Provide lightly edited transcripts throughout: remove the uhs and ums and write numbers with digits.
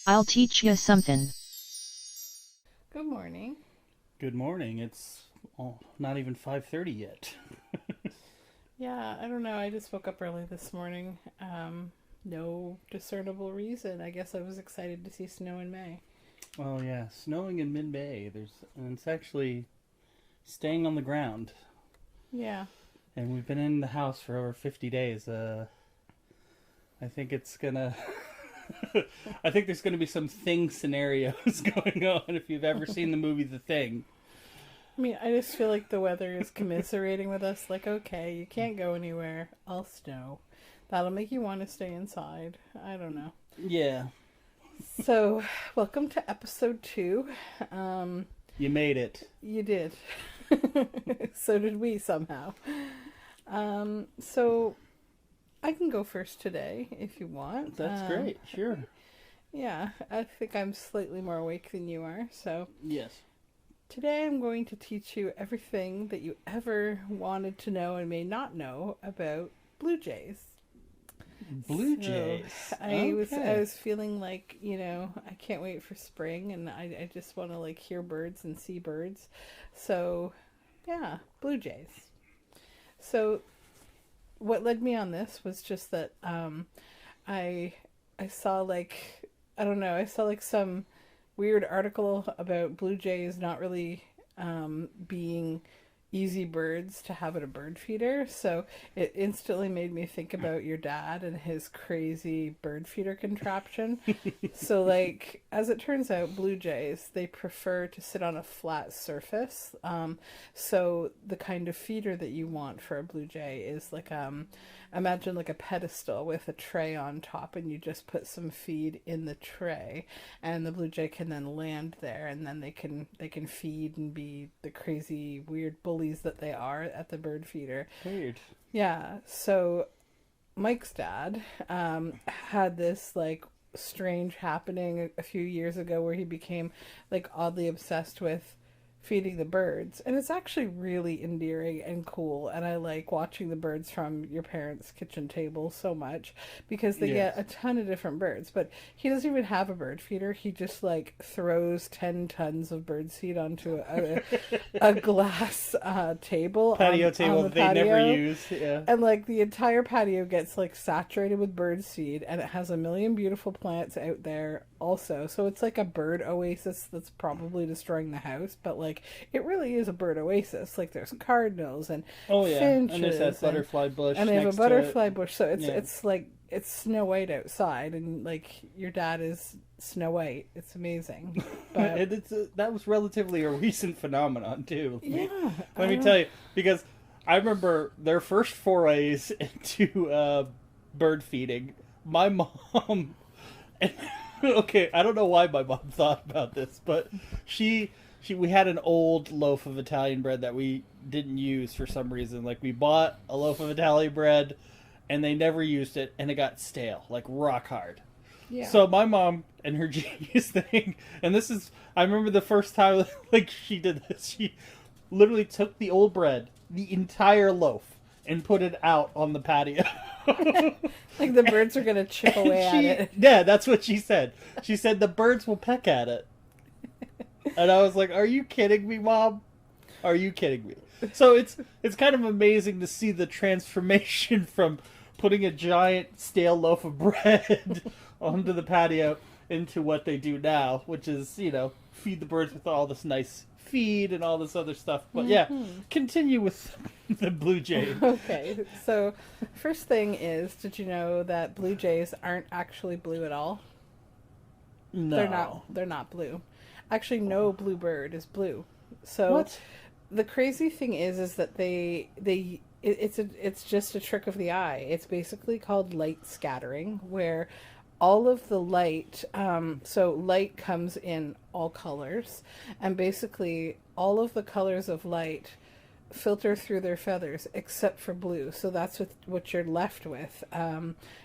I'll teach you something. Good morning. Good morning. It's not even 5:30 yet. Yeah, I don't know. I just woke up early this morning. No discernible reason. I guess I was excited to see snow in May. Well, yeah, snowing in mid-May. And it's actually staying on the ground. Yeah. And we've been in the house for over 50 days. I think it's gonna I think there's gonna be some Thing scenarios going on if you've ever seen the movie The Thing. I mean, I just feel like the weather is commiserating with us. Like, okay, you can't go anywhere. I'll snow. That'll make you want to stay inside. I don't know. Yeah, So, welcome to episode 2. Um, you made it. you did. So did we somehow. So I can go first today if you want. That's great. Sure. Yeah, I think I'm slightly more awake than you are. So Yes. today I'm going to teach you everything that you ever wanted to know and may not know about blue jays. Bluejays. So I was feeling like, I can't wait for spring and I just want to like hear birds and see birds. So yeah, blue jays. So what led me on this was just that I I saw like I don't know, I saw like some weird article about blue jays not really being easy birds to have at a bird feeder. So it instantly made me think about your dad and his crazy bird feeder contraption. So like as it turns out, blue jays, they prefer to sit on a flat surface. So the kind of feeder that you want for a blue jay is like imagine like a pedestal with a tray on top, and you just put some feed in the tray, and the blue jay can then land there, and then they can feed and be the crazy weird bullies that they are at the bird feeder. Weird. Yeah. So Mike's dad had this like strange happening a few years ago where he became like oddly obsessed with feeding the birds, and it's actually really endearing and cool, and I like watching the birds from your parents' kitchen table so much because they Yes. get a ton of different birds. But he doesn't even have a bird feeder. He just like throws 10 tons of bird seed onto a glass table Patio on table the that they never patio. use. Yeah. And like the entire patio gets like saturated with bird seed, and it has a million beautiful plants out there also. So it's like a bird oasis that's probably destroying the house, but like it really is a bird oasis. Like there's cardinals and Oh yeah, finches, and there's that butterfly bush and they have a next to butterfly it. bush. So it's Yeah, it's like it's Snow White outside, and like your dad is Snow White. It's amazing. But that was relatively a recent phenomenon too. yeah, Let I me don't. tell you, because I remember their first forays into bird feeding. My mom, okay, I don't know why my mom thought about this, but we had an old loaf of Italian bread that we didn't use for some reason. Like we bought a loaf of Italian bread, and they never used it, and it got stale, like rock hard. Yeah. So my mom and her genius thing, and this is, I remember the first time like she did this. She literally took the old bread, the entire loaf, and put it out on the patio. Like the birds are gonna chip away at it. Yeah, that's what she said. She said the birds will peck at it, and I was like, "Are you kidding me, Mom? Are you kidding me?" So it's kind of amazing to see the transformation from putting a giant stale loaf of bread onto the patio into what they do now, which is feed the birds with all this nice feed and all this other stuff. But yeah, continue with the blue jay. Okay, so first thing is, did you know that blue jays aren't actually blue at all? No, They're not blue. Actually, no blue bird is blue. So what? the crazy thing is that it's just a trick of the eye. It's basically called light scattering, where all of the light, so light comes in all colors, and basically all of the colors of light filter through their feathers except for blue. So that's what you're left with,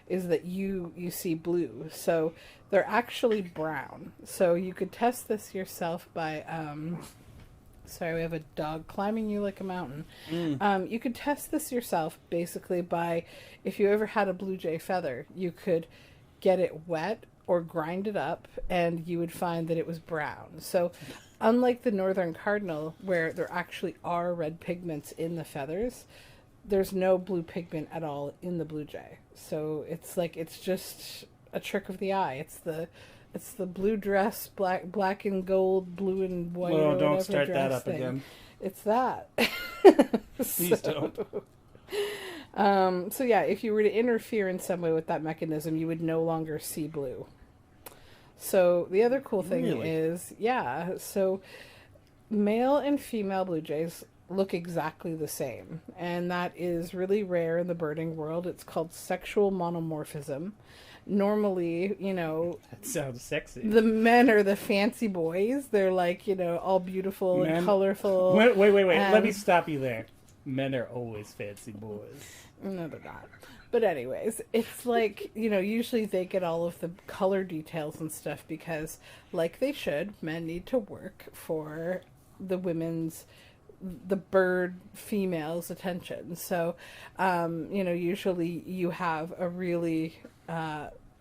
is that you see blue. So they're actually brown. So you could test this yourself by sorry, we have a dog climbing you like a mountain. You could test this yourself basically by, if you ever had a blue jay feather, you could get it wet or grind it up, and you would find that it was brown. So unlike the northern cardinal, where there actually are red pigments in the feathers, there's no blue pigment at all in the blue jay. So it's just a trick of the eye. It's the blue dress, black and gold, blue and white. Well, don't start that up again. It's that. Please don't. So yeah, if you were to interfere in some way with that mechanism, you would no longer see blue. So the other cool thing is, so male and female blue jays look exactly the same, and that is really rare in the birding world. It's called sexual monomorphism. Normally, that sounds sexy. The men are the fancy boys. They're like, all beautiful and colorful. Wait. Let me stop you there. Men are always fancy boys. No, they're not. But anyways, it's like, usually they get all of the color details and stuff because, like they should, men need to work for the bird female's attention. So, usually you have a really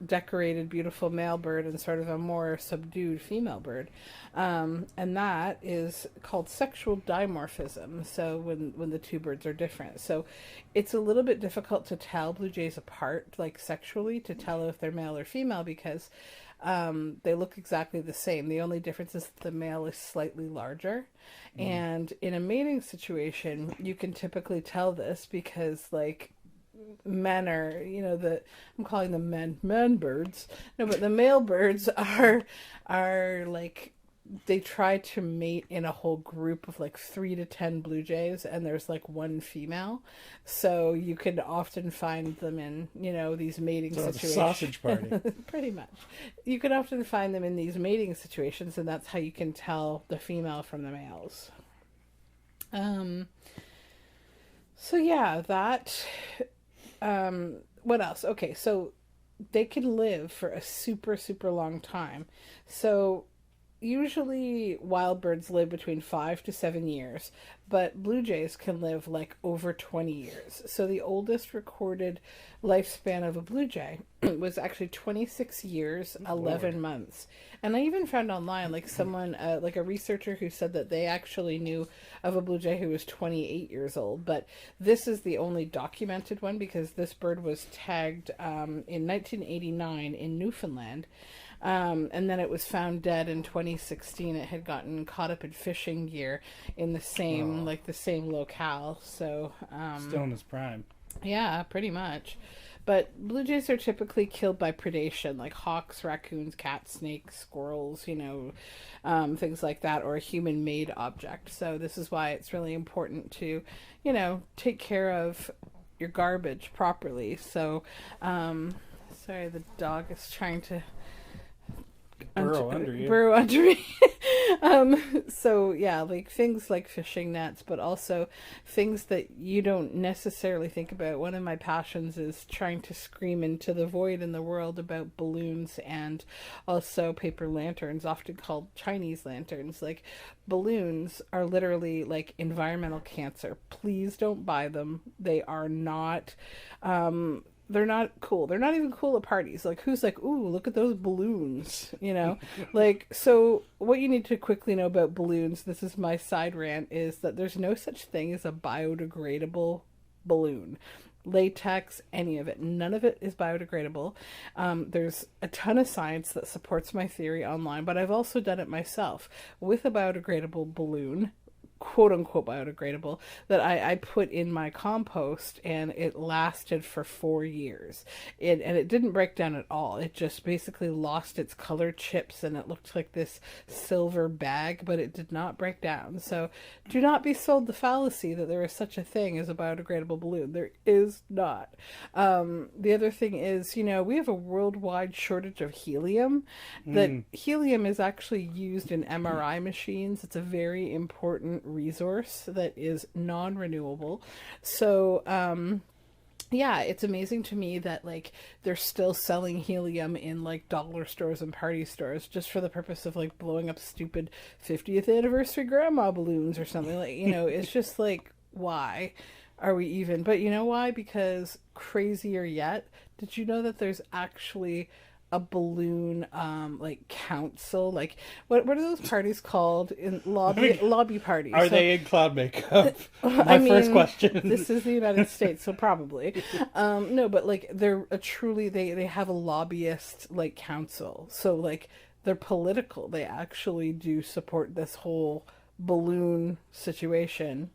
decorated, beautiful male bird and sort of a more subdued female bird. And that is called sexual dimorphism. So when the two birds are different. So it's a little bit difficult to tell blue jays apart, like sexually, to tell if they're male or female because they look exactly the same. The only difference is the male is slightly larger. And in a mating situation, you can typically tell this because, like, men are, I'm calling them men birds. No, but the male birds are like, they try to mate in a whole group of like 3 to 10 blue jays, and there's like one female. So you can often find them in, these mating situations. It's a sausage party. Pretty much. You can often find them in these mating situations, and that's how you can tell the female from the males. So yeah, that... what else? Okay, so they can live for a super, super long time. So usually wild birds live between 5 to 7 years, but blue jays can live like over 20 years. So the oldest recorded lifespan of a blue jay was actually 26 years, 11 months. And I even found online, like someone, like a researcher who said that they actually knew of a blue jay who was 28 years old. But this is the only documented one because this bird was tagged in 1989 in Newfoundland. And then it was found dead in 2016. It had gotten caught up in fishing gear in the same locale. So still in his prime. Yeah, pretty much. But blue jays are typically killed by predation, like hawks, raccoons, cats, snakes, squirrels, things like that, or a human-made object. So this is why it's really important to, take care of your garbage properly. So, sorry, the dog is trying to burrow under you. Burrow under me. So yeah, like things like fishing nets, but also things that you don't necessarily think about. One of my passions is trying to scream into the void in the world about balloons and also paper lanterns, often called Chinese lanterns. Like, balloons are literally like environmental cancer. Please don't buy them. They are not they're not cool. They're not even cool at parties. Like, who's like, ooh, look at those balloons, Like, so what you need to quickly know about balloons, this is my side rant, is that there's no such thing as a biodegradable balloon. Latex, any of it. None of it is biodegradable. There's a ton of science that supports my theory online, but I've also done it myself with a biodegradable balloon, quote unquote biodegradable, that I put in my compost, and it lasted for 4 years. And it didn't break down at all. It just basically lost its color chips, and it looked like this silver bag, but it did not break down. So do not be sold the fallacy that there is such a thing as a biodegradable balloon. There is not. The other thing is, we have a worldwide shortage of helium. That helium is actually used in MRI machines. It's a very important resource that is non-renewable. So yeah, it's amazing to me that like they're still selling helium in like dollar stores and party stores just for the purpose of like blowing up stupid 50th anniversary grandma balloons or something. Like, it's just like, why are we even? But you know why? Because crazier yet, did you know that there's actually a balloon like council. Like what are those parties called in lobby parties? Are they in cloud makeup? I My first mean, question. this is the United States, so probably. No, but like they're a truly they have a lobbyist like council. So like they're political. They actually do support this whole balloon situation.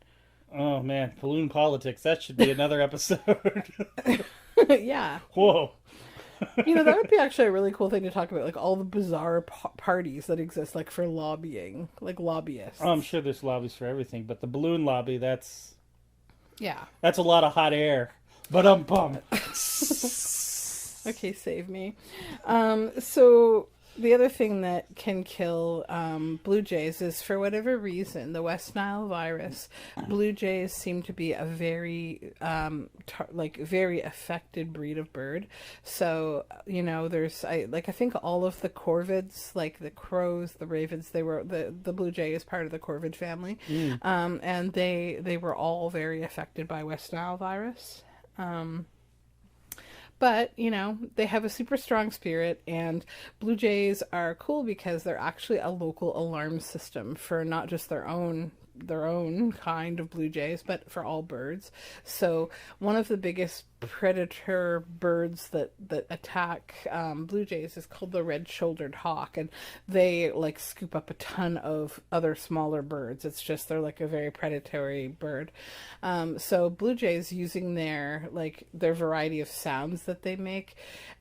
Oh man, balloon politics. That should be another episode. Yeah. Whoa. That would be actually a really cool thing to talk about, like all the bizarre parties that exist, like for lobbying, like lobbyists. Oh, I'm sure there's lobbies for everything, but the balloon lobby, Yeah. that's a lot of hot air. But bum. Okay, save me. So the other thing that can kill blue jays is, for whatever reason, the West Nile virus. Blue jays seem to be a very very affected breed of bird. So there's I think all of the corvids, like the crows, the ravens, they were the blue jay is part of the corvid family, and they were all very affected by West Nile virus. But, they have a super strong spirit, and blue jays are cool because they're actually a local alarm system for not just their own kind of blue jays, but for all birds. So one of the biggest predator birds that attack blue jays is called the red-shouldered hawk, and they like scoop up a ton of other smaller birds. It's just they're like a very predatory bird. So blue jays, using their variety of sounds that they make,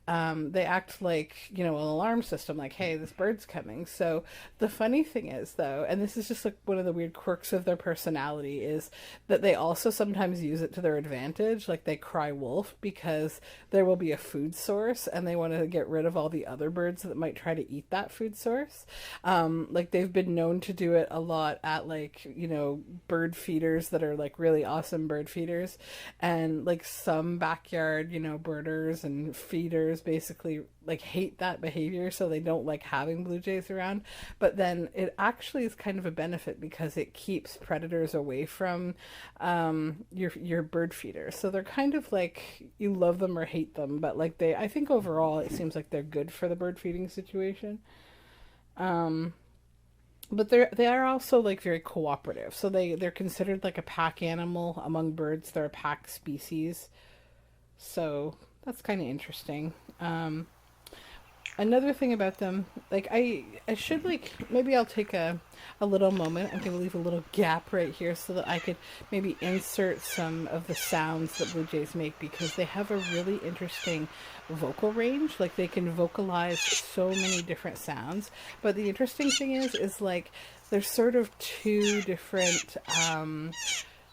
they act like an alarm system, like, hey, this bird's coming. So the funny thing is, though, and this is just like one of the weird quirks of their personality, is that they also sometimes use it to their advantage. Like they cry wolf because there will be a food source and they want to get rid of all the other birds that might try to eat that food source. Like they've been known to do it a lot at bird feeders that are like really awesome bird feeders, and like some backyard birders and feeders basically like hate that behavior, so they don't like having blue jays around. But then it actually is kind of a benefit because it keeps predators away from your bird feeders. So they're kind of like, you love them or hate them, but like I think overall it seems like they're good for the bird feeding situation. But they are also like very cooperative. So they're considered like a pack animal among birds. They're a pack species. So that's kind of interesting. Another thing about them, like I should maybe I'll take a little moment. I'm going to leave a little gap right here so that I could maybe insert some of the sounds that blue jays make, because they have a really interesting vocal range. Like they can vocalize so many different sounds. But the interesting thing is like there's sort of two different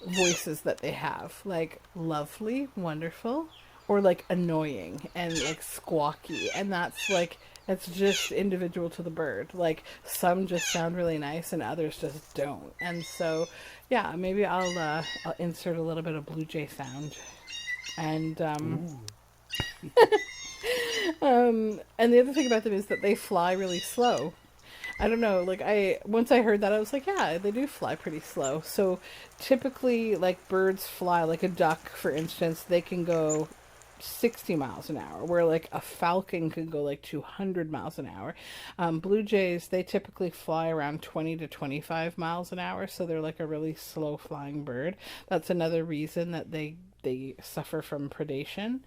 voices that they have, like lovely, wonderful, or like annoying and like squawky. And that's like, it's just individual to the bird. Like some just sound really nice and others just don't. And so yeah, maybe I'll insert a little bit of blue jay sound. And and the other thing about them is that they fly really slow. I don't know, like once I heard that, I was like, yeah, they do fly pretty slow. So typically, like birds fly, like a duck, for instance, they can go 60 miles an hour, where like a falcon could go like 200 miles an hour. Blue jays, they typically fly around 20 to 25 miles an hour, so they're like a really slow flying bird. That's another reason that they suffer from predation.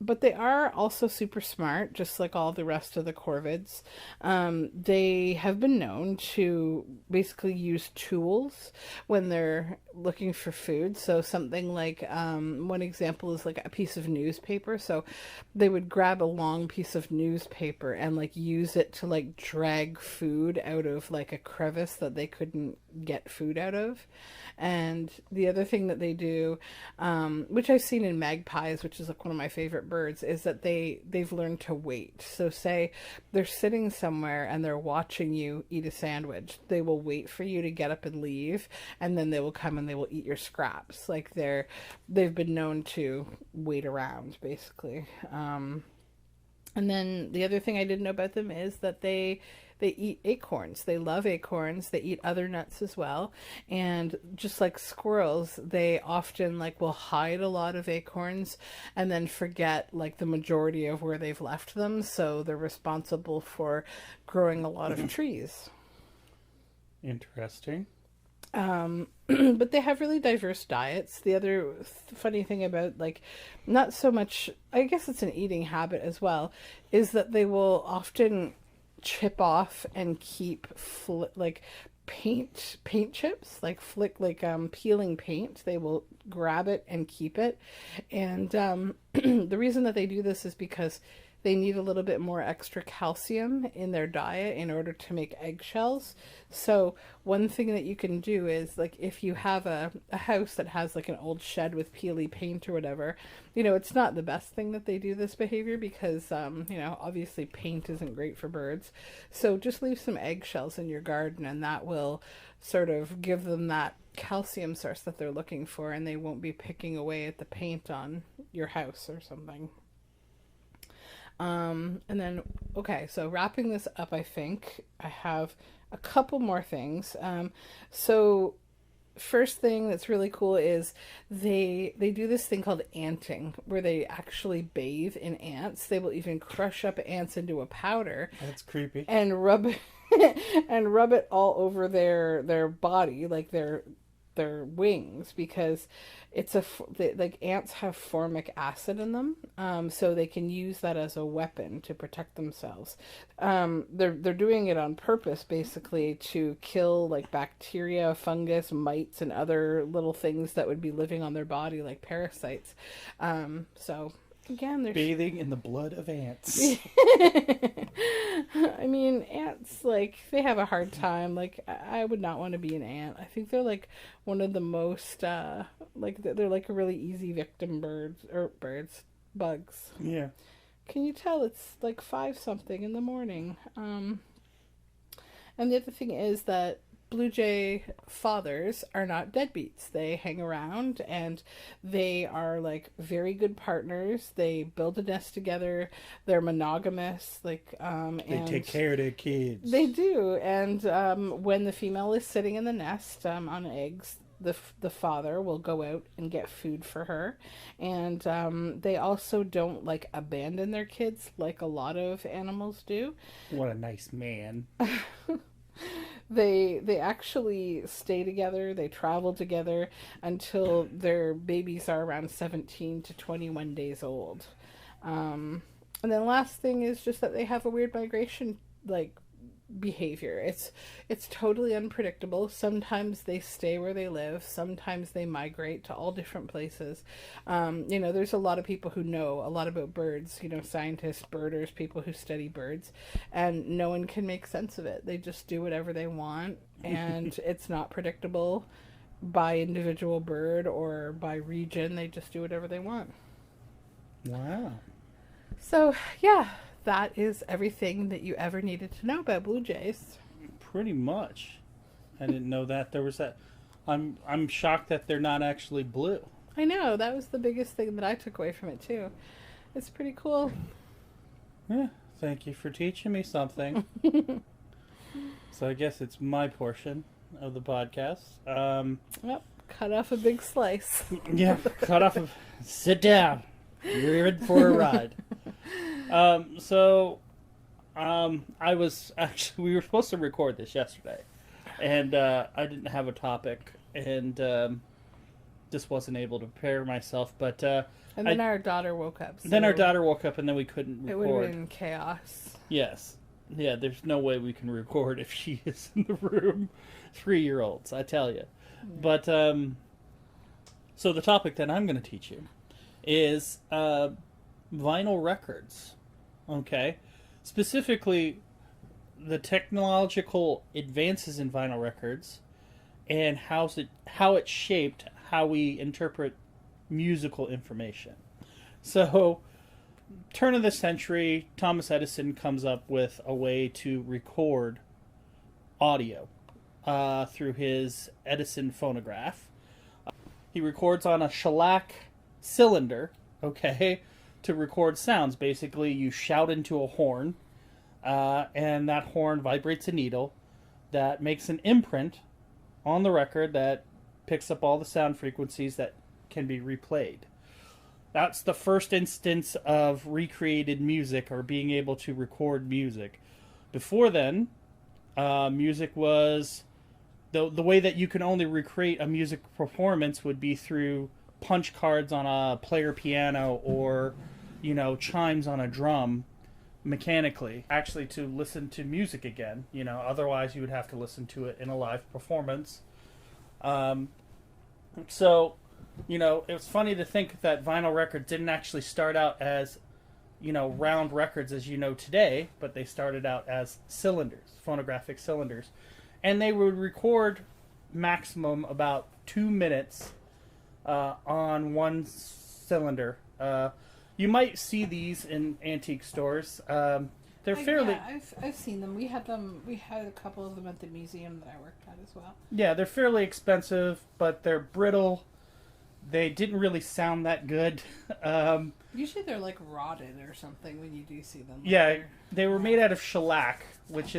But they are also super smart, just like all the rest of the corvids. They have been known to basically use tools when they're looking for food. So something like, one example is like a piece of newspaper. So they would grab a long piece of newspaper and like use it to like drag food out of like a crevice that they couldn't get food out of. And the other thing that they do, which I've seen in magpies, which is like one of my favorite birds, is that they've learned to wait. So say they're sitting somewhere and they're watching you eat a sandwich. They will wait for you to get up and leave, and then they will come and they will eat your scraps. Like they've been known to wait around, basically. And then the other thing I didn't know about them is that they they eat acorns. They love acorns. They eat other nuts as well. And just like squirrels, they often like will hide a lot of acorns and then forget like the majority of where they've left them. So they're responsible for growing a lot of trees. Interesting. But they have really diverse diets. The other funny thing about, like, not so much, I guess it's an eating habit as well, is that they will often chip off and keep like paint chips, like peeling paint. They will grab it and keep it. And the reason that they do this is because they need a little bit more extra calcium in their diet in order to make eggshells. So one thing that you can do is, like, if you have a house that has like an old shed with peely paint or whatever, you know, it's not the best thing that they do this behavior because, you know, obviously paint isn't great for birds. So just leave some eggshells in your garden and that will sort of give them that calcium source that they're looking for, and they won't be picking away at the paint on your house or something. And then, okay, so wrapping this up, I think I have a couple more things. So first thing that's really cool is they do this thing called anting, where they actually bathe in ants. They will even crush up ants into a powder. That's creepy. And rub it and rub it all over their body, like their wings, because it's like ants have formic acid in them, so they can use that as a weapon to protect themselves. They're doing it on purpose, basically, to kill like bacteria, fungus, mites, and other little things that would be living on their body, like parasites. So again, they're bathing in the blood of ants. I mean, ants, like, they have a hard time. Like, I would not want to be an ant. I think they're like one of the most like, they're like a really easy victim bugs. Yeah. Can you tell it's like 5 something in the morning? And the other thing is that blue jay fathers are not deadbeats. They hang around and they are like very good partners. They build a nest together. They're monogamous. Like, they take care of their kids. They do. And when the female is sitting in the nest on eggs, the father will go out and get food for her. And they also don't like abandon their kids like a lot of animals do. What a nice man. They actually stay together. They travel together until their babies are around 17 to 21 days old. And then last thing is just that they have a weird migration like behavior. It's totally unpredictable. Sometimes they stay where they live. Sometimes they migrate to all different places. You know, there's a lot of people who know a lot about birds, you know, scientists, birders, people who study birds, and no one can make sense of it. They just do whatever they want, and it's not predictable by individual bird or by region. They just do whatever they want. Wow. So, yeah, that is everything that you ever needed to know about blue jays. Pretty much. I didn't know that there was that. I'm shocked that they're not actually blue. I know, that was the biggest thing that I took away from it too. It's pretty cool. Yeah, thank you for teaching me something. So I guess it's my portion of the podcast. Yep, cut off a big slice. Yeah, cut off. Sit down. You're in for a ride. I was actually, we were supposed to record this yesterday, and I didn't have a topic, and just wasn't able to prepare myself. But and then our daughter woke up. So then our daughter woke up, and then we couldn't record. It would have been chaos. Yes, yeah. There's no way we can record if she is in the room. 3-year-olds, I tell you. Yeah. But so the topic that I'm going to teach you is vinyl records. Okay, specifically the technological advances in vinyl records and how it shaped how we interpret musical information. So, turn of the century, Thomas Edison comes up with a way to record audio through his Edison phonograph. He records on a shellac cylinder, okay, to record sounds. Basically, you shout into a horn, and that horn vibrates a needle that makes an imprint on the record that picks up all the sound frequencies that can be replayed. That's the first instance of recreated music or being able to record music. Before then, music was the way that you can only recreate a music performance would be through punch cards on a player piano or, chimes on a drum mechanically. Actually, to listen to music again, otherwise you would have to listen to it in a live performance. So, it was funny to think that vinyl records didn't actually start out as, round records as today, but they started out as cylinders, phonographic cylinders. And they would record maximum about 2 minutes on one cylinder. You might see these in antique stores. They're fairly... Yeah, I've seen them. We had a couple of them at the museum that I worked at as well. Yeah, they're fairly expensive, but they're brittle. They didn't really sound that good. Usually they're like rotted or something when you do see them. Yeah, they were made out of shellac, which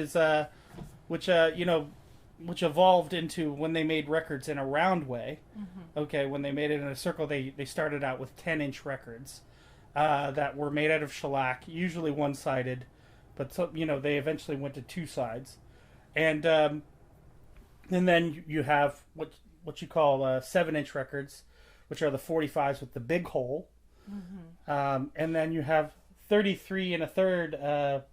evolved into when they made records in a round way. Mm-hmm. Okay, when they made it in a circle, they started out with 10-inch records that were made out of shellac, usually one-sided, but they eventually went to two sides, and then you have what you call 7-inch records, which are the 45s with the big hole. Mm-hmm. And then you have 33 1/3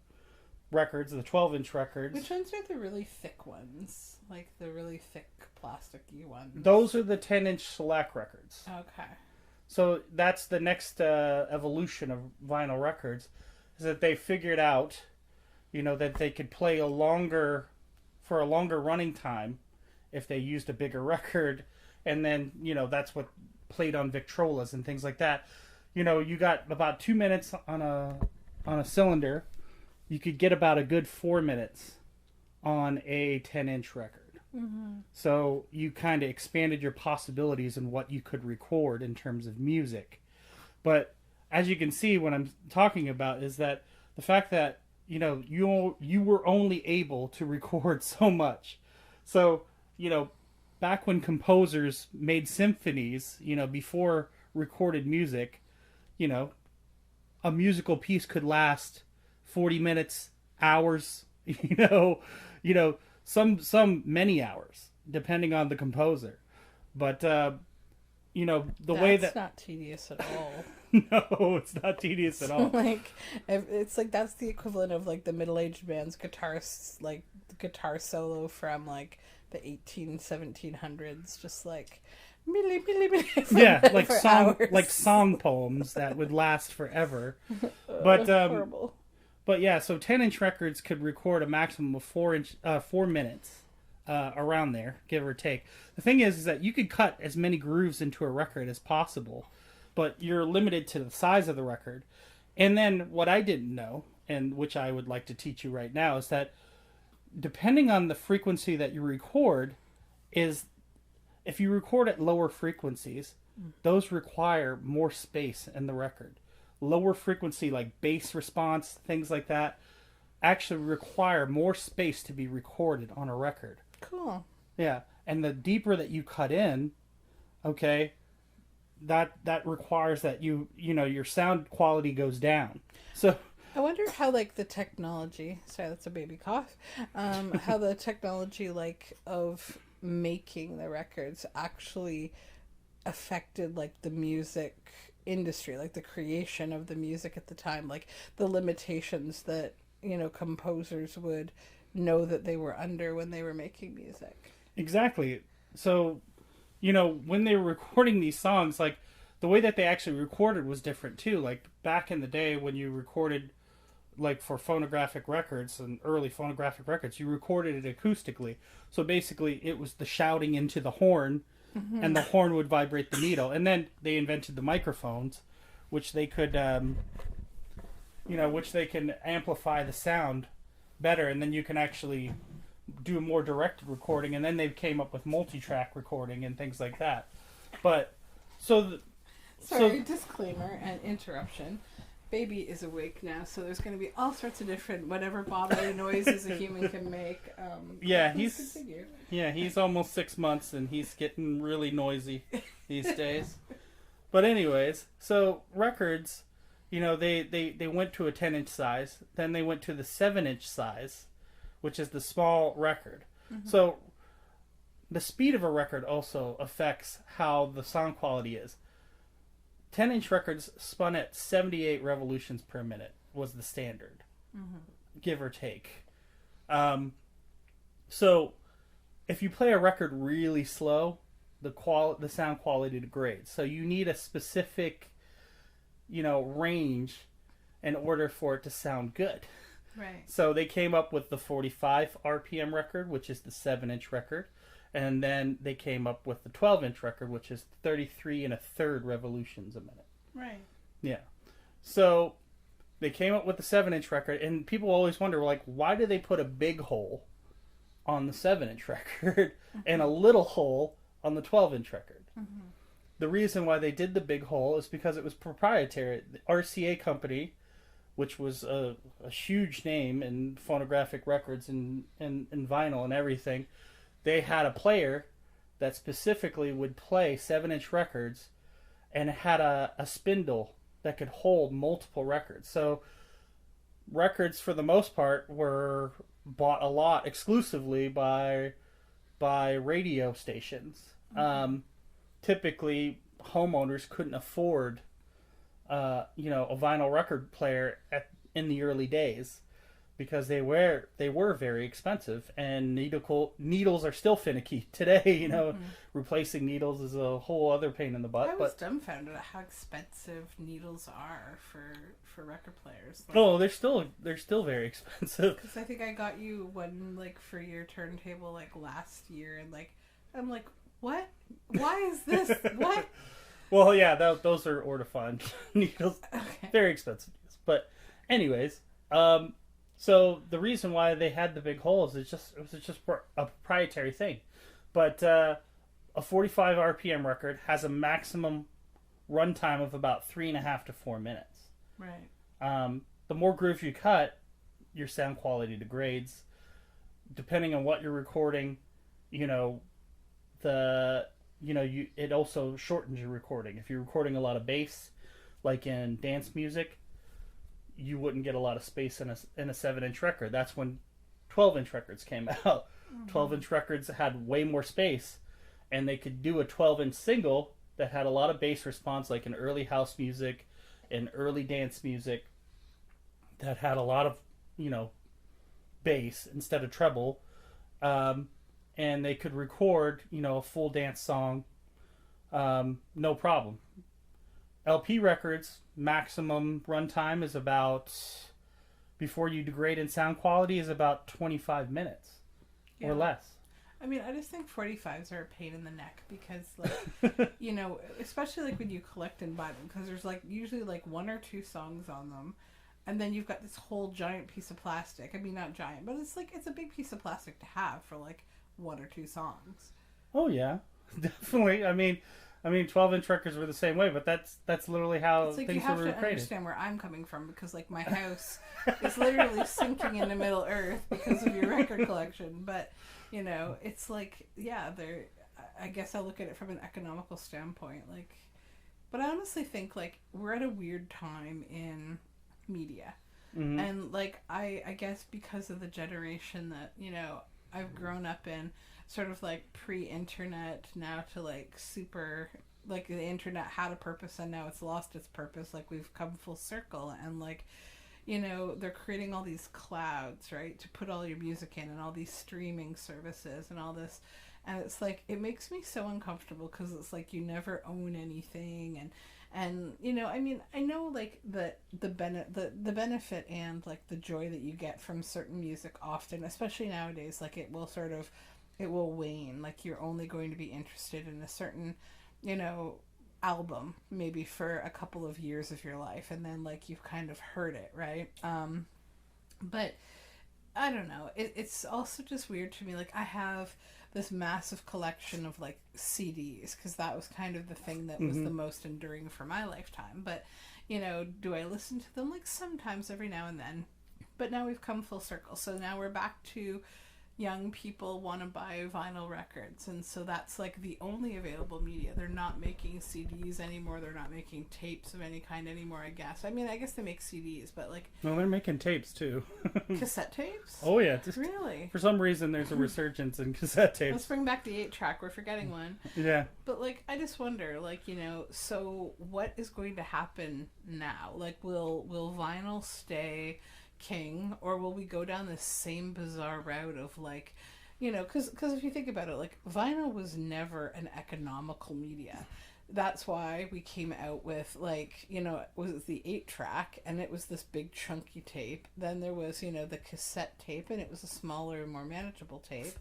records, the 12-inch records. Which ones are the really thick ones? Like the really thick plasticky ones? Those are the 10-inch shellac records. Okay. So that's the next evolution of vinyl records, is that they figured out, that they could play for a longer running time if they used a bigger record, and then, that's what played on Victrolas and things like that. You got about 2 minutes on a cylinder. You could get about a good 4 minutes on a 10-inch record. Mm-hmm. So you kind of expanded your possibilities in what you could record in terms of music. But as you can see, what I'm talking about is that the fact that, you were only able to record so much. So, back when composers made symphonies, before recorded music, a musical piece could last 40 minutes, hours, some many hours, depending on the composer. But, the way that... That's not tedious at all. No, it's not tedious at all. It's like that's the equivalent of like the middle-aged man's guitar solo from like the 1700s, just like milli, milli, milli yeah, like hours. song poems that would last forever. But horrible. But yeah, so 10-inch records could record a maximum of 4 minutes, around there, give or take. The thing is that you could cut as many grooves into a record as possible, but you're limited to the size of the record. And then what I didn't know, and which I would like to teach you right now, is that depending on the frequency that you record, is if you record at lower frequencies, those require more space in the record. Lower frequency, like bass response, things like that, actually require more space to be recorded on a record. Cool. Yeah, and the deeper that you cut in, okay, that requires that your sound quality goes down. So I wonder how like the technology, sorry, that's a baby cough, how the technology like of making the records actually affected like the music industry, like the creation of the music at the time, like the limitations that composers would know that they were under when they were making music. Exactly. So when they were recording these songs, like the way that they actually recorded was different too. Like back in the day when you recorded, like for phonographic records and early phonographic records, you recorded it acoustically. So basically it was the shouting into the horn, mm-hmm. and the horn would vibrate the needle. And then they invented the microphones, which they could, which they can amplify the sound better. And then you can actually do a more direct recording. And then they came up with multi-track recording and things like that. But, disclaimer and interruption. baby is awake now, so there's going to be all sorts of different whatever bodily noises a human can make. He's almost 6 months and he's getting really noisy these days. But anyways, so records, they went to a 10-inch size, then they went to the 7-inch size, which is the small record. Mm-hmm. So the speed of a record also affects how the sound quality is. 10-inch records spun at 78 revolutions per minute was the standard, give or take. So if you play a record really slow, the sound quality degrades. So you need a specific, range in order for it to sound good. Right. So they came up with the 45 RPM record, which is the 7-inch record. And then they came up with the 12-inch record, which is 33 1/3 revolutions a minute. Right. Yeah. So they came up with the 7-inch record, and people always wonder, like, why do they put a big hole on the 7-inch record and a little hole on the 12-inch record? Mm-hmm. The reason why they did the big hole is because it was proprietary. The RCA company, which was a huge name in phonographic records and vinyl and everything, they had a player that specifically would play 7-inch records and had a spindle that could hold multiple records. So records, for the most part, were bought a lot exclusively by radio stations. Mm-hmm. Typically, homeowners couldn't afford, a vinyl record player in the early days, because they were very expensive, and needles are still finicky today. Replacing needles is a whole other pain in the butt. I was dumbfounded at how expensive needles are for record players. They're still very expensive. Because I think I got you one for your turntable last year, and I'm like, what? Why is this? What? Well, yeah, those are Ortofon needles. Okay. Very expensive. But anyways, so the reason why they had the big holes is it was just a proprietary thing. But a 45 RPM record has a maximum runtime of about 3.5 to 4 minutes. Right. The more grooves you cut, your sound quality degrades. Depending on what you're recording, it also shortens your recording. If you're recording a lot of bass, like in dance music, you wouldn't get a lot of space in a 7-inch record. That's when 12-inch records came out. Mm-hmm. 12-inch records had way more space, and they could do a 12-inch single that had a lot of bass response, like in early house music and early dance music, that had a lot of, bass instead of treble. And they could record, a full dance song, no problem. LP records, maximum runtime is about, before you degrade in sound quality, is about 25 minutes or less. I mean, I just think 45s are a pain in the neck because, especially when you collect and buy them, because there's usually 1 or 2 songs on them, and then you've got this whole giant piece of plastic. I mean, not giant, but it's a big piece of plastic to have for 1 or 2 songs. Oh yeah, definitely. I mean, 12-inch records were the same way, but that's literally how things were created. You have to understand where I'm coming from, because my house is literally sinking into Middle Earth because of your record collection. But it's they're. I guess I look at it from an economical standpoint, but I honestly think we're at a weird time in media, and I guess because of the generation that I've grown up in, sort of pre-internet now to super, the internet had a purpose and now it's lost its purpose. We've come full circle, and they're creating all these clouds, right, to put all your music in, and all these streaming services and all this, and it's it makes me so uncomfortable because it's you never own anything, and I know the benefit and the joy that you get from certain music often, especially nowadays, it will wane. You're only going to be interested in a certain, album maybe for a couple of years of your life, and then you've kind of heard it, right? But I don't know. It's also just weird to me. I have this massive collection of like CDs, because that was kind of the thing that was the most enduring for my lifetime. But, you know, do I listen to them? Like sometimes, every now and then. But now we've come full circle. So now we're back to young people want to buy vinyl records, and so that's like the only available media. They're not making CDs anymore. They're not making tapes of any kind anymore, I guess. I mean, I guess they make CDs, but like... No, they're making tapes too. Cassette tapes? Oh yeah. Really? For some reason there's a resurgence in cassette tapes. Let's bring back the 8-track. We're forgetting one. Yeah. But like, I just wonder, like, you know, so what is going to happen now? Like, will vinyl stay king, or will we go down the same bizarre route of like, you know, because if you think about it, like vinyl was never an economical media. That's why we came out with, like, you know, it was the 8-track, and it was this big chunky tape. Then there was, you know, the cassette tape, and it was a smaller, more manageable tape.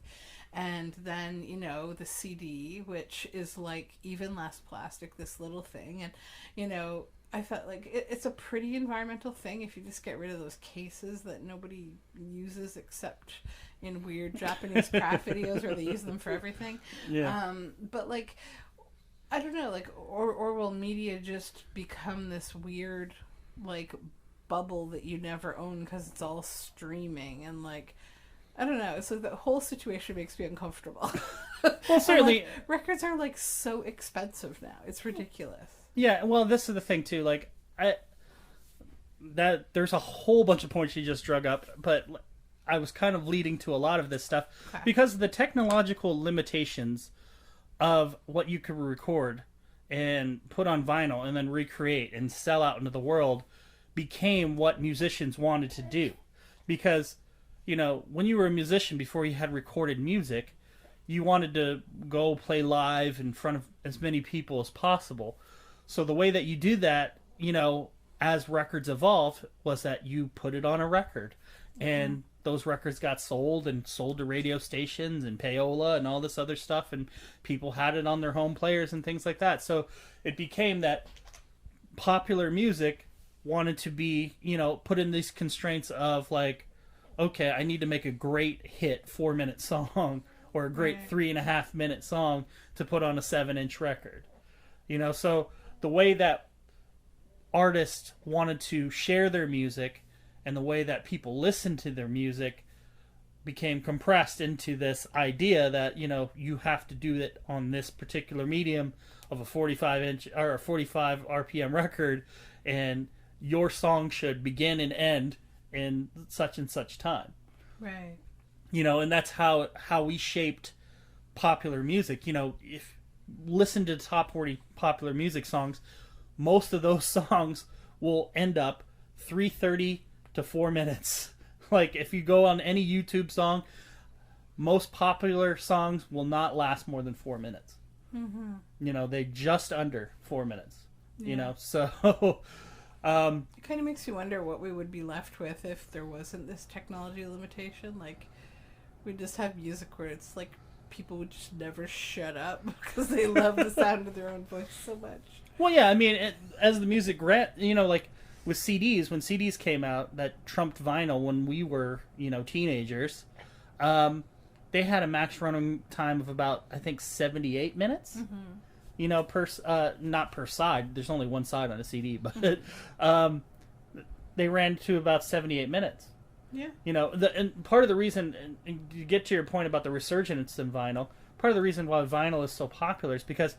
And then, you know, the CD, which is like even less plastic, this little thing. And, you know, I felt like it's a pretty environmental thing if you just get rid of those cases that nobody uses except in weird Japanese craft videos where they use them for everything. Yeah. But like, I don't know, like, or will media just become this weird, like, bubble that you never own because it's all streaming, and like, I don't know. So the whole situation makes me uncomfortable. Well, certainly, like, records are like so expensive now. It's ridiculous. Yeah, well, this is the thing too. Like, there's a whole bunch of points you just drug up, but I was kind of leading to a lot of this stuff because of the technological limitations of what you could record and put on vinyl and then recreate and sell out into the world became what musicians wanted to do. Because, you know, when you were a musician before you had recorded music, you wanted to go play live in front of as many people as possible. So the way that you do that, you know, as records evolved, was that you put it on a record. And those records got sold to radio stations and payola and all this other stuff. And people had it on their home players and things like that. So it became that popular music wanted to be, you know, put in these constraints of like, okay, I need to make a great hit 4-minute song or a great 3.5-minute song to put on a 7-inch record. You know, so the way that artists wanted to share their music and the way that people listened to their music became compressed into this idea that, you know, you have to do it on this particular medium of a 45-inch or a 45 RPM record, and your song should begin and end in such and such time. Right. You know, and that's how we shaped popular music. You know, if listen to top 40 popular music songs, most of those songs will end up 3:30 to 4 minutes. Like, if you go on any YouTube song, most popular songs will not last more than 4 minutes. Mm-hmm. You know, they just under 4 minutes. Yeah. You know, so it kind of makes you wonder what we would be left with if there wasn't this technology limitation. Like, we'd just have music where it's like people would just never shut up because they love the sound of their own voice so much. Well, yeah, I mean, as the music, you know, like with CDs, when CDs came out, that trumped vinyl when we were, you know, teenagers, they had a max running time of about, I think, 78 minutes. Mm-hmm. You know, not per side. There's only one side on a CD, but they ran to about 78 minutes. Yeah. You know, and part of the reason, and you get to your point about the resurgence in vinyl, part of the reason why vinyl is so popular is because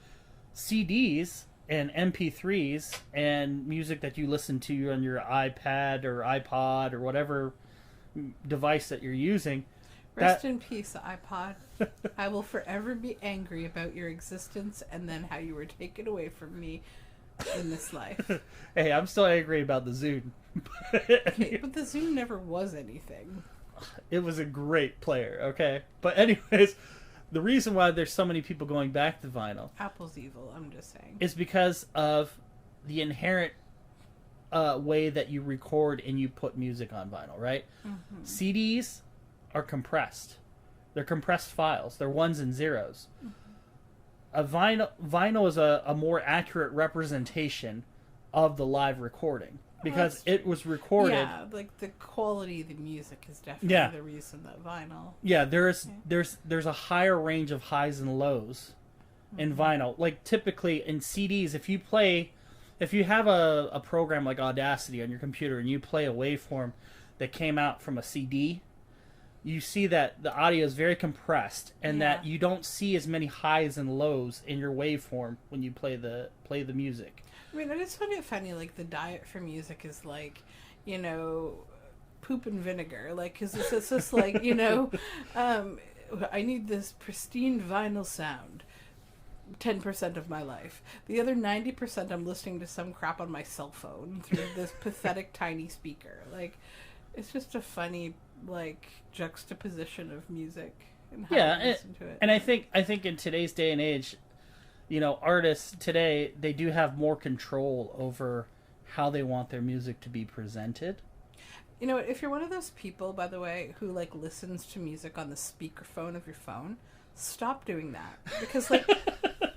CDs and MP3s and music that you listen to on your iPad or iPod or whatever device that you're using. Rest in peace, iPod. I will forever be angry about your existence and then how you were taken away from me in this life. Hey, I'm still angry about the Zune. Okay, but the Zune never was anything. It was a great player, okay? But anyways, the reason why there's so many people going back to vinyl... Apple's evil, I'm just saying. ...is because of the inherent way that you record and you put music on vinyl, right? Mm-hmm. CDs are compressed. They're compressed files. They're ones and zeros. Mm-hmm. Vinyl is a more accurate representation of the live recording. because it was recorded. Yeah, like the quality of the music is definitely the reason that vinyl. Yeah, there's a higher range of highs and lows in vinyl. Like typically in CDs, if you have a program like Audacity on your computer and you play a waveform that came out from a CD, you see that the audio is very compressed and that you don't see as many highs and lows in your waveform when you play the music. I mean, I just find it funny, like, the diet for music is like, you know, poop and vinegar. Like, because it's just like, you know, I need this pristine vinyl sound 10% of my life. The other 90% I'm listening to some crap on my cell phone through this pathetic tiny speaker. Like, it's just a funny, like, juxtaposition of music and how I listen to it. And I think in today's day and age, you know, artists today, they do have more control over how they want their music to be presented. You know, if you're one of those people, by the way, who, like, listens to music on the speakerphone of your phone, stop doing that. Because, like,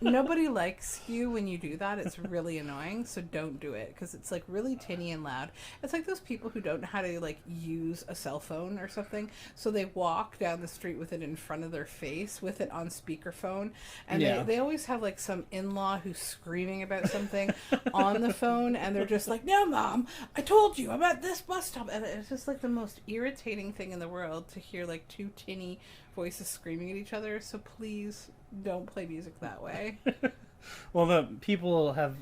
nobody likes you when you do that. It's really annoying, so don't do it, because it's, like, really tinny and loud. It's like those people who don't know how to, like, use a cell phone or something, so they walk down the street with it in front of their face, with it on speakerphone, and they always have, like, some in-law who's screaming about something on the phone, and they're just like, no, Mom, I told you, I'm at this bus stop, and it's just, like, the most irritating thing in the world to hear, like, two tinny voices screaming at each other. So please don't play music that way. Well, the people have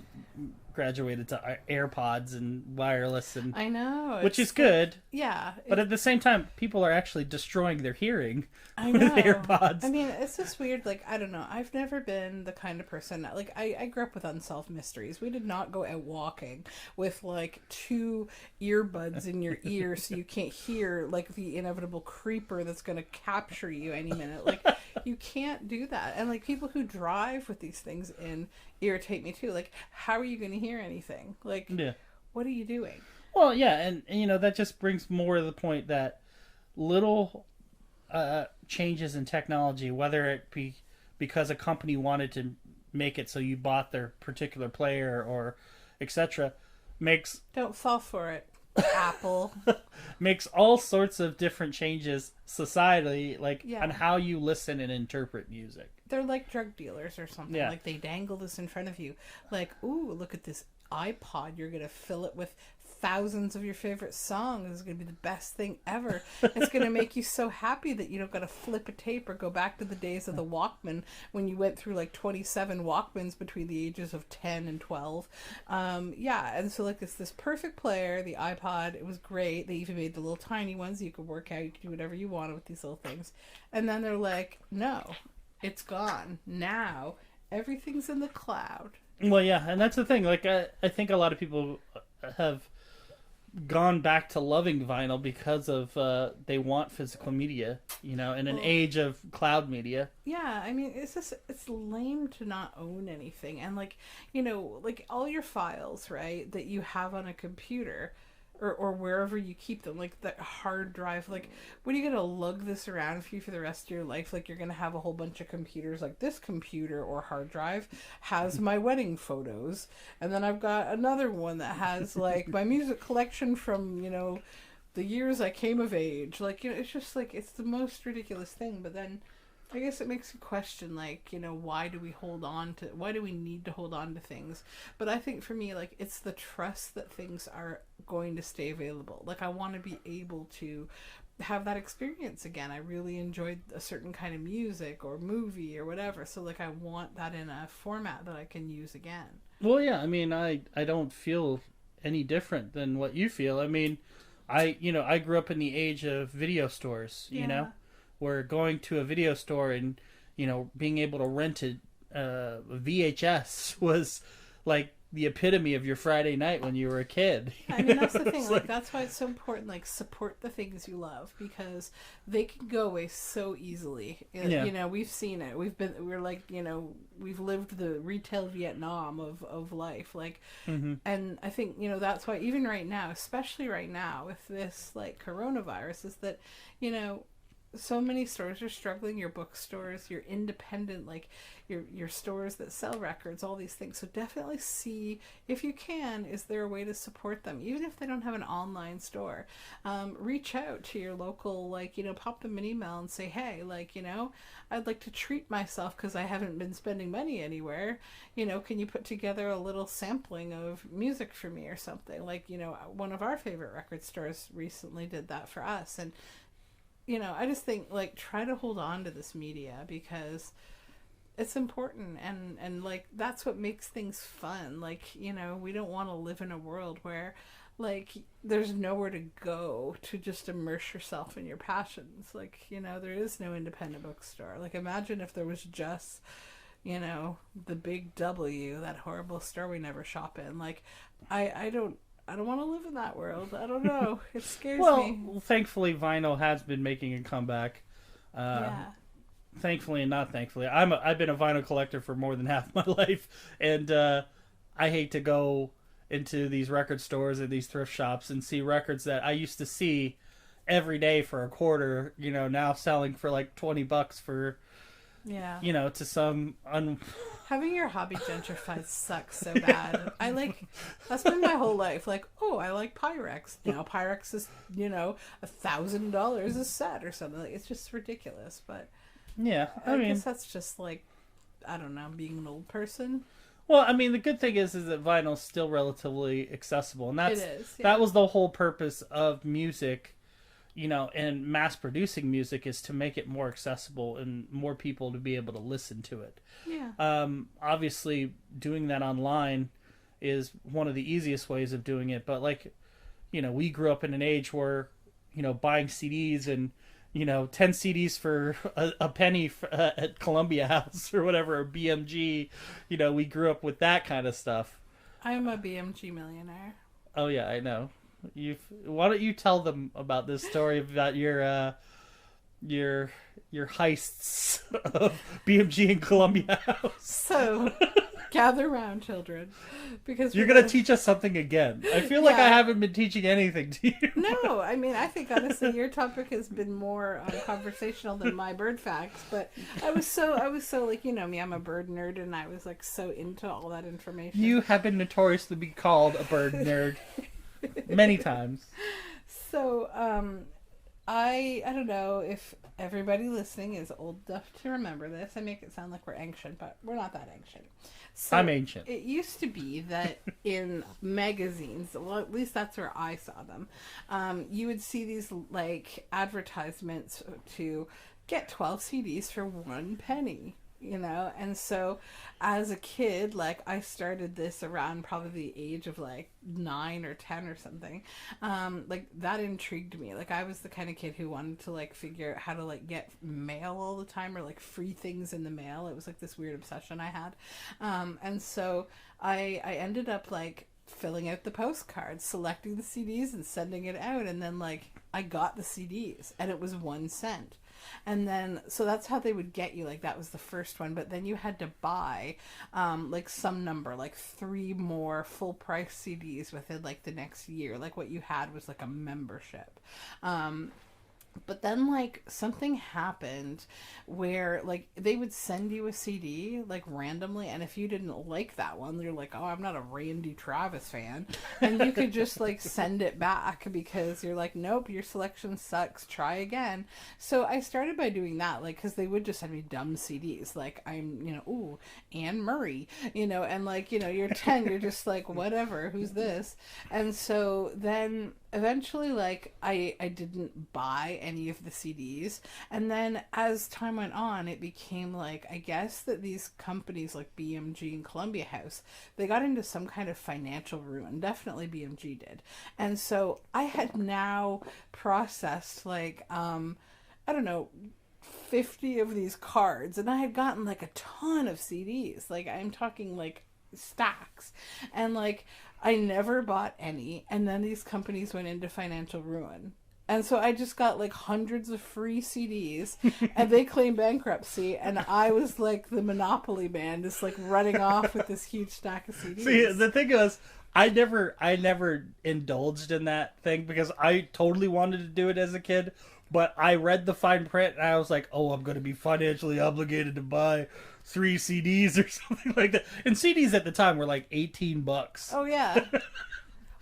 graduated to AirPods and wireless, and I know, which is good. Yeah, but at the same time, people are actually destroying their hearing. I know. With AirPods. I mean, it's just weird. Like, I don't know. I've never been the kind of person like I grew up with unsolved mysteries. We did not go out walking with like two earbuds in your ear so you can't hear like the inevitable creeper that's going to capture you any minute. Like, you can't do that. And like people who drive with these things in irritate me too. Like, how are you going to hear anything? Like, what are you doing? Well, yeah, and you know, that just brings more to the point that little changes in technology, whether it be because a company wanted to make it so you bought their particular player or etc., makes... Don't fall for it, Apple. Makes all sorts of different changes societally, like on how you listen and interpret music. They're like drug dealers or something. Yeah. Like, they dangle this in front of you. Like, ooh, look at this iPod. You're going to fill it with thousands of your favorite songs. It's going to be the best thing ever. It's going to make you so happy that you don't got to flip a tape or go back to the days of the Walkman when you went through like 27 Walkmans between the ages of 10 and 12. And so like it's this perfect player, the iPod. It was great. They even made the little tiny ones. You could work out, you could do whatever you wanted with these little things. And then they're like, no, it's gone. Now everything's in the cloud. Well, yeah, and that's the thing. Like, I think a lot of people have gone back to loving vinyl because of they want physical media, you know, in an age of cloud media. Yeah, I mean, it's lame to not own anything. And like, you know, like all your files, right, that you have on a computer or wherever you keep them, like that hard drive, like, what are you gonna lug this around with you for the rest of your life? Like, you're gonna have a whole bunch of computers, like this computer or hard drive has my wedding photos, and then I've got another one that has like my music collection from, you know, the years I came of age. Like, you know, it's just like, it's the most ridiculous thing. But then I guess it makes you question, like, you know, why do we need to hold on to things? But I think for me, like, it's the trust that things are going to stay available. Like, I want to be able to have that experience again. I really enjoyed a certain kind of music or movie or whatever. So, like, I want that in a format that I can use again. Well, yeah, I mean, I don't feel any different than what you feel. I mean, I grew up in the age of video stores, you know? Where going to a video store and, you know, being able to rent a VHS was like the epitome of your Friday night when you were a kid. I mean, that's the thing. Like, that's why it's so important. Like, support the things you love, because they can go away so easily. Yeah. You know, we've seen it. We're like, you know, we've lived the retail Vietnam of life. Like, and I think, you know, that's why even right now, especially right now with this like coronavirus, is that, you know, so many stores are struggling, your bookstores, your independent, like your stores that sell records, all these things. So definitely see if you can, is there a way to support them, even if they don't have an online store. Reach out to your local, like, pop them an email and say, hey, like, I'd like to treat myself because I haven't been spending money anywhere. Can you put together a little sampling of music for me or something? Like, one of our favorite record stores recently did that for us. And I just think, like, try to hold on to this media because it's important, and like, that's what makes things fun. Like, we don't want to live in a world where, like, there's nowhere to go to just immerse yourself in your passions. Like, there is no independent bookstore. Like, imagine if there was just, the Big W, that horrible store we never shop in. Like, I don't want to live in that world. I don't know. It scares me. Well, thankfully, vinyl has been making a comeback. Yeah. Thankfully and not thankfully. I've been a vinyl collector for more than half my life, and I hate to go into these record stores and these thrift shops and see records that I used to see every day for a quarter, now selling for like $20 for, Yeah. To some Having your hobby gentrified sucks so bad. That's been my whole life. Like, oh, I like Pyrex. Now Pyrex is, $1,000 a set or something. Like, it's just ridiculous. But yeah, I guess that's just like, I don't know, being an old person. Well, I mean, the good thing is that vinyl's still relatively accessible, and It is. Yeah. that was the whole purpose of music. And mass producing music is to make it more accessible and more people to be able to listen to it. Yeah. Obviously, doing that online is one of the easiest ways of doing it. But, like, we grew up in an age where, buying CDs and, 10 CDs for a penny at Columbia House or whatever, or BMG, we grew up with that kind of stuff. I'm a BMG millionaire. Oh, yeah, I know. Why don't you tell them about this story about your heists of BMG and Columbia House? So, gather round, children, because you're gonna teach us something again. I feel like I haven't been teaching anything to you. No, I mean, I think honestly your topic has been more conversational than my bird facts. But I was so like, me, I'm a bird nerd, and I was like so into all that information. You have been notoriously be called a bird nerd. Many times. So, I don't know if everybody listening is old enough to remember this. I make it sound like we're ancient, but we're not that ancient. So I'm ancient. It used to be that in magazines, well, at least that's where I saw them, you would see these, like, advertisements to get 12 CDs for 1 penny. And so as a kid, like, I started this around probably the age of like 9 or 10 or something. Like, that intrigued me. Like, I was the kind of kid who wanted to, like, figure out how to, like, get mail all the time, or like free things in the mail. It was like this weird obsession I had. And so I ended up, like, filling out the postcards, selecting the CDs and sending it out. And then, like, I got the CDs and it was 1 cent. And then, so that's how they would get you. Like, that was the first one. But then you had to buy, like, some number, like 3 more full price CDs within, like, the next year. Like, what you had was, like, a membership. But then, like, something happened where, like, they would send you a CD, like, randomly, and if you didn't like that one, you're like, oh, I'm not a Randy Travis fan, and you could just, like, send it back because you're like, nope, your selection sucks, try again. So I started by doing that, like, because they would just send me dumb CDs, like, I'm, ooh, Anne Murray, and, like, you're 10, you're just like, whatever, who's this? And so then eventually, like, I didn't buy any of the CDs, and then as time went on, it became like, I guess that these companies like BMG and Columbia House, they got into some kind of financial ruin. Definitely BMG did. And so I had now processed, like, I don't know, 50 of these cards, and I had gotten, like, a ton of CDs. Like, I'm talking, like, stacks, and, like, I never bought any, and then these companies went into financial ruin. And so I just got, like, hundreds of free CDs, and they claimed bankruptcy, and I was, like, the Monopoly man, just, like, running off with this huge stack of CDs. See, the thing is, I never indulged in that thing because I totally wanted to do it as a kid, But I read the fine print and I was like, oh, I'm going to be financially obligated to buy 3 CDs or something like that. And CDs at the time were like $18. Oh yeah.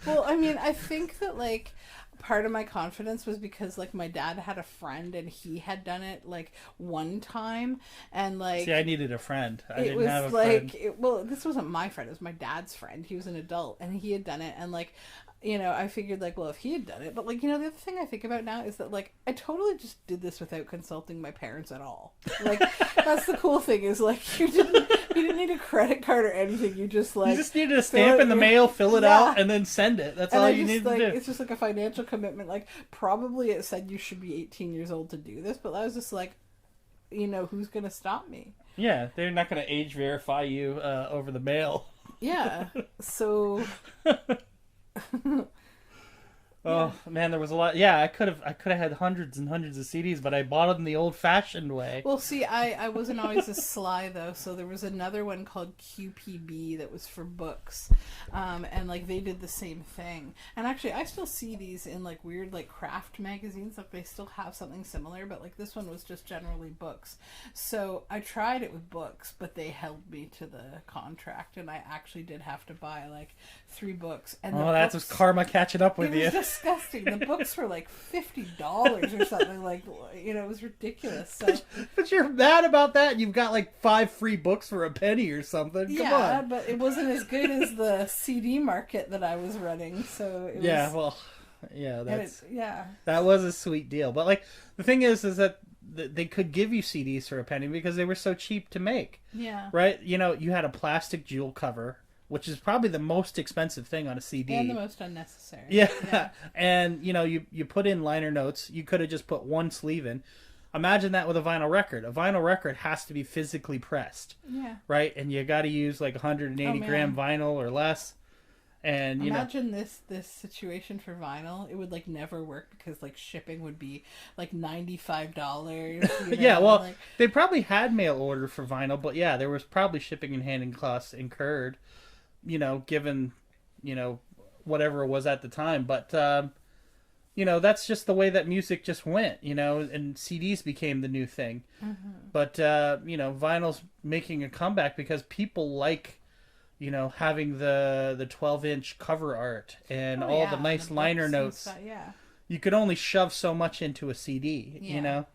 Well, I mean, I think that like part of my confidence was because like my dad had a friend and he had done it like one time, and like See, I needed a friend. I it didn't was have a like friend. well, this wasn't my friend, it was my dad's friend. He was an adult and he had done it, and like, you know, I figured like, well, if he had done it, but like, you know, the other thing I think about now is that like I totally just did this without consulting my parents at all. Like that's the cool thing, is like you didn't need a credit card or anything. You just like You just needed a stamp in the mail, fill it Yeah. out, and then send it. That's and all I you just, needed like, to do. it's just like a financial commitment. Like probably it said you should be 18 years old to do this, but I was just like, you know, who's gonna stop me? Yeah, they're not going to age verify you over the mail. Yeah. So Oh man, there was a lot. Yeah, I could have had hundreds and hundreds of CDs, but I bought them the old-fashioned way. well, see, I wasn't always as sly though. So there was another one called QPB that was for books, and like they did the same thing. And actually, I still see these in like weird like craft magazines. Like they still have something similar, but like this one was just generally books. So I tried it with books, but they held me to the contract, and I actually did have to buy like 3 books. And Oh, that's just karma catching up with it was you. disgusting. The books were like $50 or something. Like, you know, it was ridiculous. So But you're mad about that? You've got like 5 free books for a penny or something. Come yeah, on. but it wasn't as good as the CD market that I was running. So it Yeah, was, well, yeah, that's yeah. that was a sweet deal. But like the thing is that they could give you CDs for a penny because they were so cheap to make. Yeah. Right? You know, you had a plastic jewel cover, which is probably the most expensive thing on a CD. And the most unnecessary. Yeah. And, you know, you put in liner notes. You could have just put one sleeve in. Imagine that with a vinyl record. A vinyl record has to be physically pressed. Yeah. Right? And you got to use like 180 gram vinyl or less. And, you imagine this situation for vinyl. It would like never work because like shipping would be like $95. You know? Yeah, well, like, they probably had mail order for vinyl, but yeah, there was probably shipping and handling costs incurred, you know, given, you know, whatever it was at the time. But, you know, that's just the way that music just went, you know, and CDs became the new thing. mm-hmm. But, you know, vinyl's making a comeback because people like, you know, having the 12-inch cover art and all the nice the liner books notes. and stuff, yeah. You could only shove so much into a CD, you know?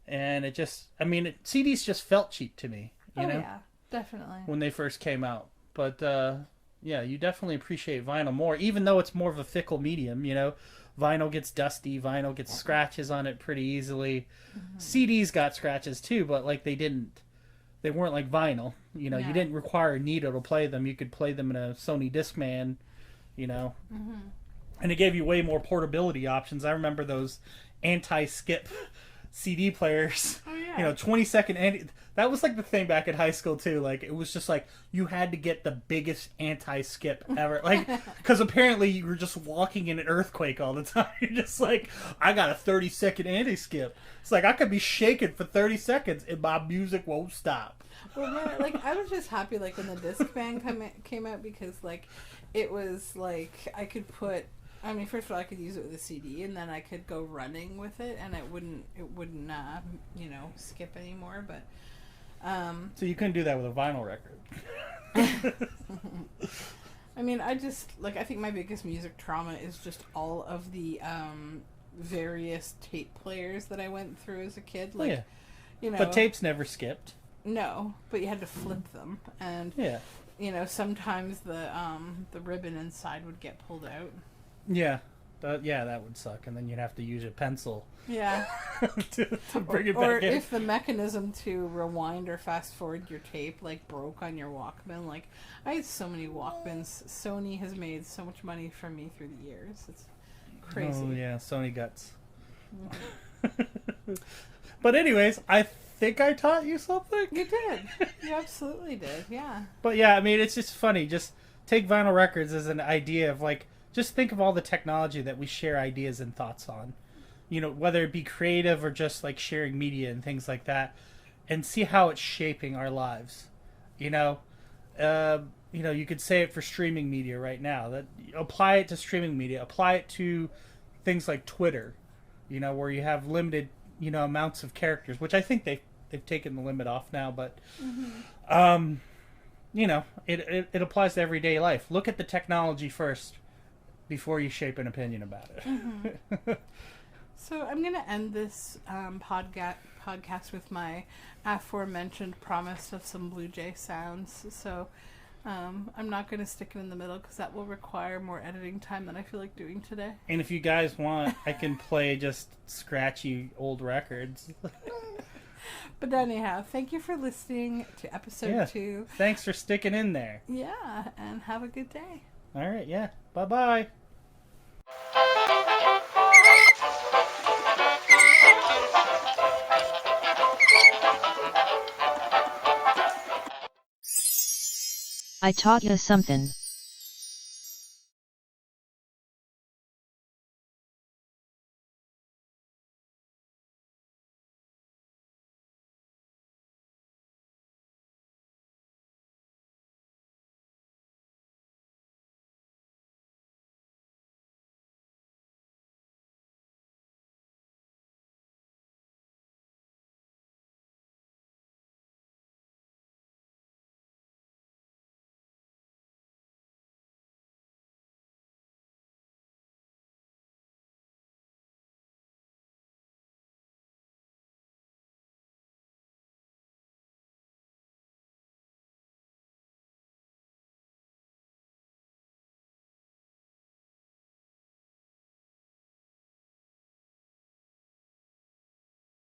And it just, I mean, CDs just felt cheap to me, you know? Yeah, definitely. When they first came out. But, yeah, you definitely appreciate vinyl more, even though it's more of a fickle medium, you know? Vinyl gets dusty, vinyl gets scratches on it pretty easily. Mm-hmm. CDs got scratches too, but, like, they weren't like vinyl. You know, you didn't require a needle to play them. You could play them in a Sony Discman, you know. Mm-hmm. And it gave you way more portability options. I remember those anti-skip CD players. Oh, yeah. You know, 20-second anti... That was like the thing back in high school too. Like, it was just like you had to get the biggest anti-skip ever. Like, because apparently you were just walking in an earthquake all the time. You're just like, I got a 30-second anti-skip. It's like I could be shaking for 30 seconds and my music won't stop. Well, yeah, like I was just happy like when the Discman came out because like it was like I could put. I mean, first of all, I could use it with a CD, and then I could go running with it, and it wouldn't you know, skip anymore. But So you couldn't do that with a vinyl record. I mean, I think my biggest music trauma is just all of the various tape players that I went through as a kid. Like, yeah. you know, But tapes never skipped. No, but you had to flip them, and Yeah. you know, sometimes the ribbon inside would get pulled out. Yeah. That would suck. And then you'd have to use a pencil Yeah. to bring it Or back in. if the mechanism to rewind or fast forward your tape like broke on your Walkman. Like, I had so many Walkmans. Sony has made so much money from me through the years. It's crazy. Oh, yeah. Sony guts. Mm-hmm. But anyways, I think I taught you something. You did. You absolutely did. Yeah. But yeah, I mean, it's just funny. Just take vinyl records as an idea of like, just think of all the technology that we share ideas and thoughts on. You know, whether it be creative or just like sharing media and things like that, and see how it's shaping our lives. You know, you could say it for streaming media right now. That apply it to streaming media. Apply it to things like Twitter. where you have limited, amounts of characters, which I think they've taken the limit off now, but it applies to everyday life. Look at the technology first before you shape an opinion about it. So I'm going to end this podcast with my aforementioned promise of some Bluejay sounds. So I'm not going to stick it in the middle because that will require more editing time than I feel like doing today. And if you guys want, I can play just scratchy old records. But anyhow, thank you for listening to episode 2. Thanks for sticking in there. Yeah, and have a good day. All right, yeah. Bye-bye. I taught you something.